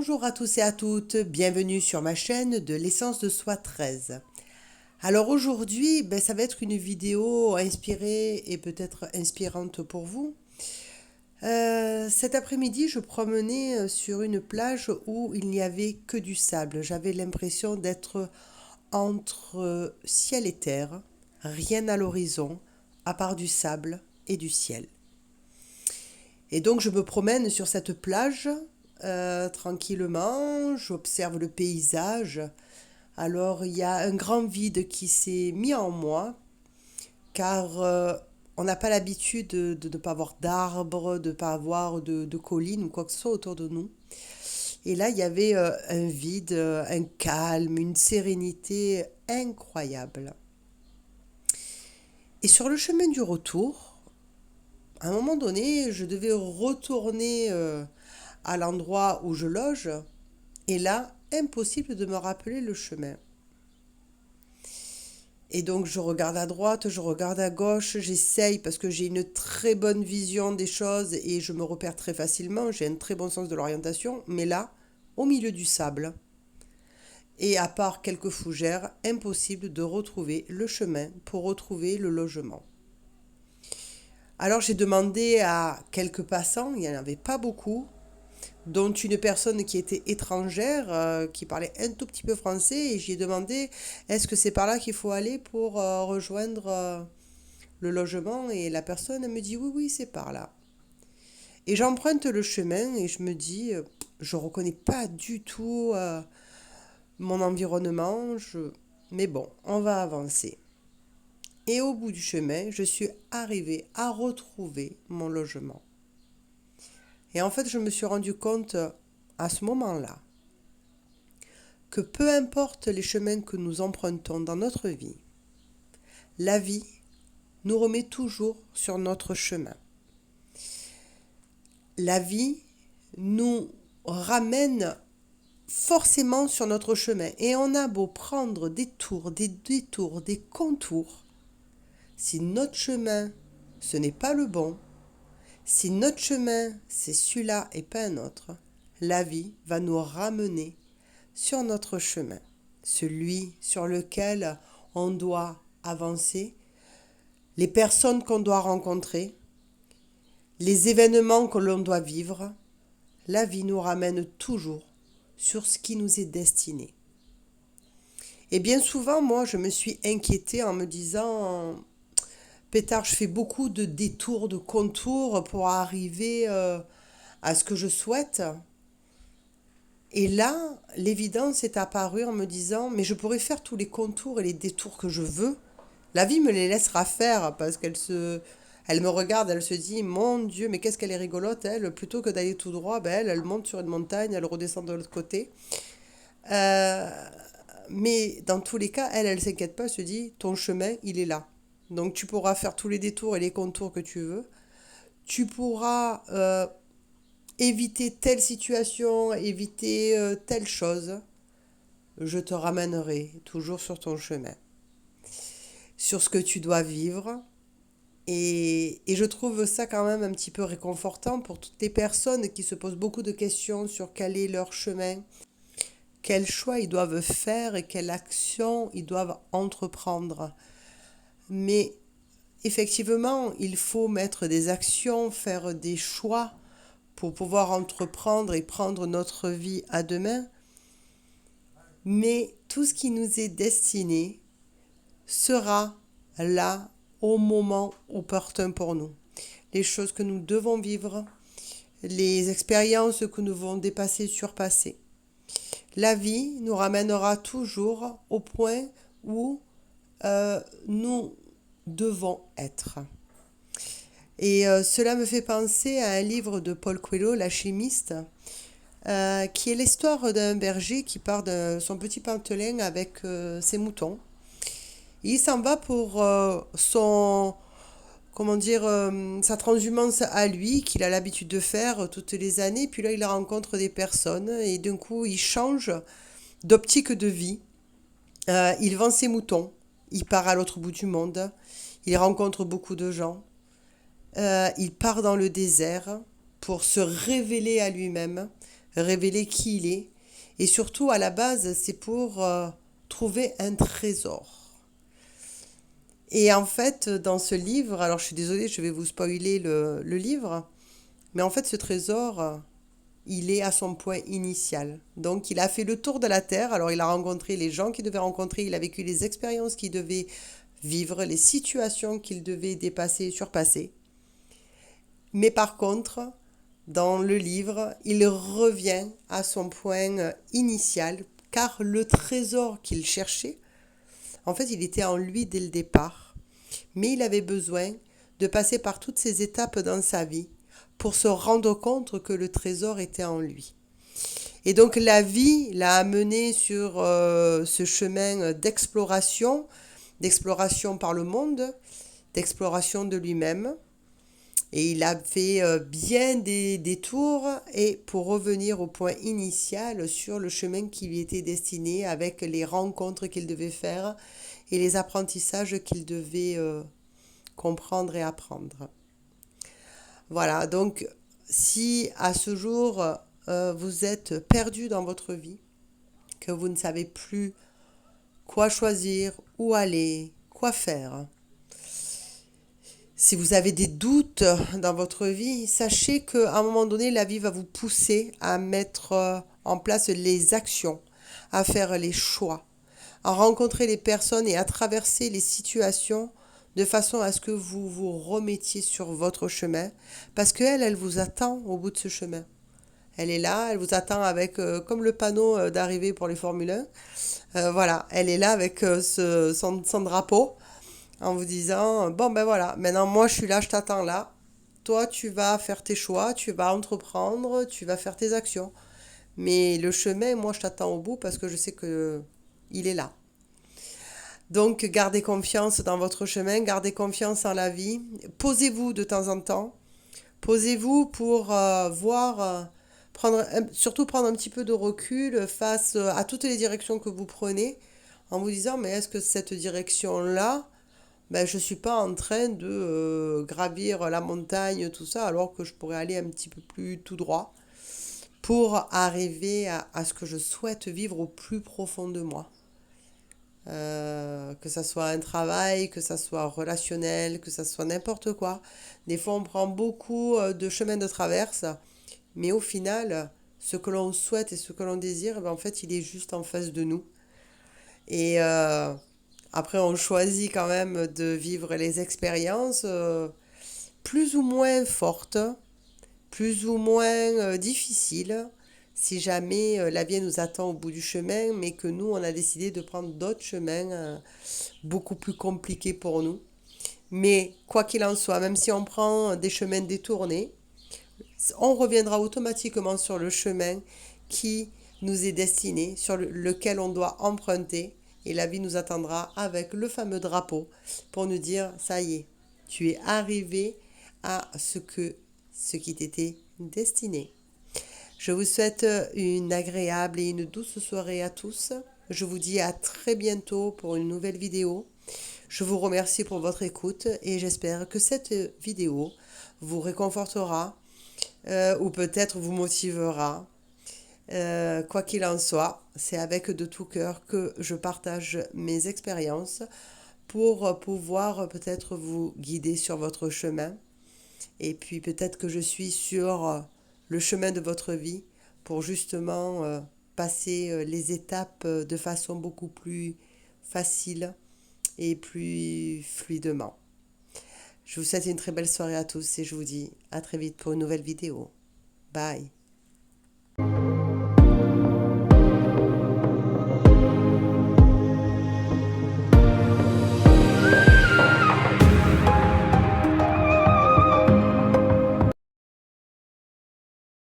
Bonjour à tous et à toutes, bienvenue sur ma chaîne de l'essence de soi 13. Alors aujourd'hui, ça va être une vidéo inspirée et peut-être inspirante pour vous. Cet après-midi, je promenais sur une plage où il n'y avait que du sable. J'avais l'impression d'être entre ciel et terre, rien à l'horizon, à part du sable et du ciel. Et donc je me promène sur cette plage tranquillement, j'observe le paysage. Alors il y a un grand vide qui s'est mis en moi car on n'a pas l'habitude de ne pas avoir d'arbres, de ne pas avoir de collines ou quoi que ce soit autour de nous. Et là il y avait un vide, un calme, une sérénité incroyable. Et sur le chemin du retour, à un moment donné, je devais retourner à l'endroit où je loge. Et là, impossible de me rappeler le chemin. Et donc je regarde à droite, je regarde à gauche, j'essaye parce que j'ai une très bonne vision des choses et je me repère très facilement, j'ai un très bon sens de l'orientation, mais là, au milieu du sable, et à part quelques fougères, impossible de retrouver le chemin pour retrouver le logement. Alors j'ai demandé à quelques passants, il n'y en avait pas beaucoup, dont une personne qui était étrangère, qui parlait un tout petit peu français, et j'y ai demandé est-ce que c'est par là qu'il faut aller pour rejoindre le logement, et la personne elle me dit oui, oui, c'est par là. Et j'emprunte le chemin et je me dis, je ne reconnais pas du tout mon environnement, mais bon, on va avancer. Et au bout du chemin, je suis arrivée à retrouver mon logement. Et en fait, je me suis rendu compte à ce moment-là que peu importe les chemins que nous empruntons dans notre vie, la vie nous remet toujours sur notre chemin. La vie nous ramène forcément sur notre chemin et on a beau prendre des tours, des détours, des contours. Si notre chemin, ce n'est pas le bon, si notre chemin, c'est celui-là et pas un autre, la vie va nous ramener sur notre chemin, celui sur lequel on doit avancer, les personnes qu'on doit rencontrer, les événements que l'on doit vivre. La vie nous ramène toujours sur ce qui nous est destiné. Et bien souvent, moi, je me suis inquiétée en me disant, pétard, je fais beaucoup de détours, de contours pour arriver à ce que je souhaite. Et là, l'évidence est apparue en me disant, mais je pourrais faire tous les contours et les détours que je veux. La vie me les laissera faire parce elle me regarde, elle se dit, mon Dieu, mais qu'est-ce qu'elle est rigolote, elle. Plutôt que d'aller tout droit, elle monte sur une montagne, elle redescend de l'autre côté. Euh, mais dans tous les cas, elle s'inquiète pas, elle se dit, ton chemin, il est là. Donc tu pourras faire tous les détours et les contours que tu veux. Tu pourras éviter telle situation, éviter telle chose. Je te ramènerai toujours sur ton chemin, sur ce que tu dois vivre. Et je trouve ça quand même un petit peu réconfortant pour toutes les personnes qui se posent beaucoup de questions sur quel est leur chemin, quels choix ils doivent faire et quelle action ils doivent entreprendre. Mais effectivement, il faut mettre des actions, faire des choix pour pouvoir entreprendre et prendre notre vie à deux mains. Mais tout ce qui nous est destiné sera là au moment opportun pour nous. Les choses que nous devons vivre, les expériences que nous devons dépasser, surpasser. La vie nous ramènera toujours au point où nous devons être. Et cela me fait penser à un livre de Paul Coelho, L'Alchimiste, qui est l'histoire d'un berger qui part de son petit patelin avec ses moutons. Et il s'en va pour sa transhumance à lui, qu'il a l'habitude de faire toutes les années. Puis là, il rencontre des personnes et d'un coup, il change d'optique de vie. Il vend ses moutons, il part à l'autre bout du monde, il rencontre beaucoup de gens. Il part dans le désert pour se révéler à lui-même, révéler qui il est. Et surtout, à la base, c'est pour trouver un trésor. Et en fait, dans ce livre, alors je suis désolée, je vais vous spoiler le livre, mais en fait, ce trésor, il est à son point initial. Donc, il a fait le tour de la Terre. Alors, il a rencontré les gens qu'il devait rencontrer, il a vécu les expériences qu'il devait vivre, les situations qu'il devait dépasser et surpasser. Mais par contre, dans le livre, il revient à son point initial, car le trésor qu'il cherchait, en fait, il était en lui dès le départ. Mais il avait besoin de passer par toutes ces étapes dans sa vie pour se rendre compte que le trésor était en lui. Et donc la vie l'a amené sur ce chemin d'exploration par le monde, d'exploration de lui-même. Et il a fait bien des détours et pour revenir au point initial sur le chemin qui lui était destiné avec les rencontres qu'il devait faire et les apprentissages qu'il devait comprendre et apprendre. Voilà, donc si à ce jour vous êtes perdu dans votre vie, que vous ne savez plus quoi choisir, où aller, quoi faire, si vous avez des doutes dans votre vie, sachez qu'à un moment donné, la vie va vous pousser à mettre en place les actions, à faire les choix, à rencontrer les personnes et à traverser les situations de façon à ce que vous vous remettiez sur votre chemin, parce qu'elle, elle vous attend au bout de ce chemin. Elle est là, elle vous attend avec, comme le panneau d'arrivée pour les Formule 1. Voilà, elle est là avec son drapeau en vous disant, bon ben voilà, maintenant moi je suis là, je t'attends là. Toi, tu vas faire tes choix, tu vas entreprendre, tu vas faire tes actions. Mais le chemin, moi je t'attends au bout parce que je sais que il est là. Donc gardez confiance dans votre chemin, gardez confiance en la vie. Posez-vous de temps en temps. Posez-vous pour voir, surtout prendre un petit peu de recul face à toutes les directions que vous prenez, en vous disant, mais est-ce que cette direction-là, ben, je ne suis pas en train de gravir la montagne, tout ça, alors que je pourrais aller un petit peu plus tout droit pour arriver à ce que je souhaite vivre au plus profond de moi. Que ça soit un travail, que ça soit relationnel, que ça soit n'importe quoi. Des fois, on prend beaucoup de chemins de traverse, mais au final, ce que l'on souhaite et ce que l'on désire, ben, en fait, il est juste en face de nous. Et après, on choisit quand même de vivre les expériences plus ou moins fortes, plus ou moins difficiles, si jamais la vie nous attend au bout du chemin, mais que nous, on a décidé de prendre d'autres chemins beaucoup plus compliqués pour nous. Mais quoi qu'il en soit, même si on prend des chemins détournés, on reviendra automatiquement sur le chemin qui nous est destiné, sur lequel on doit emprunter. Et la vie nous attendra avec le fameux drapeau pour nous dire, ça y est, tu es arrivé à ce qui t'était destiné. Je vous souhaite une agréable et une douce soirée à tous. Je vous dis à très bientôt pour une nouvelle vidéo. Je vous remercie pour votre écoute et j'espère que cette vidéo vous réconfortera ou peut-être vous motivera. Quoi qu'il en soit, c'est avec de tout cœur que je partage mes expériences pour pouvoir peut-être vous guider sur votre chemin. Et puis peut-être que je suis sur le chemin de votre vie pour justement passer les étapes de façon beaucoup plus facile et plus fluidement. Je vous souhaite une très belle soirée à tous et je vous dis à très vite pour une nouvelle vidéo. Bye.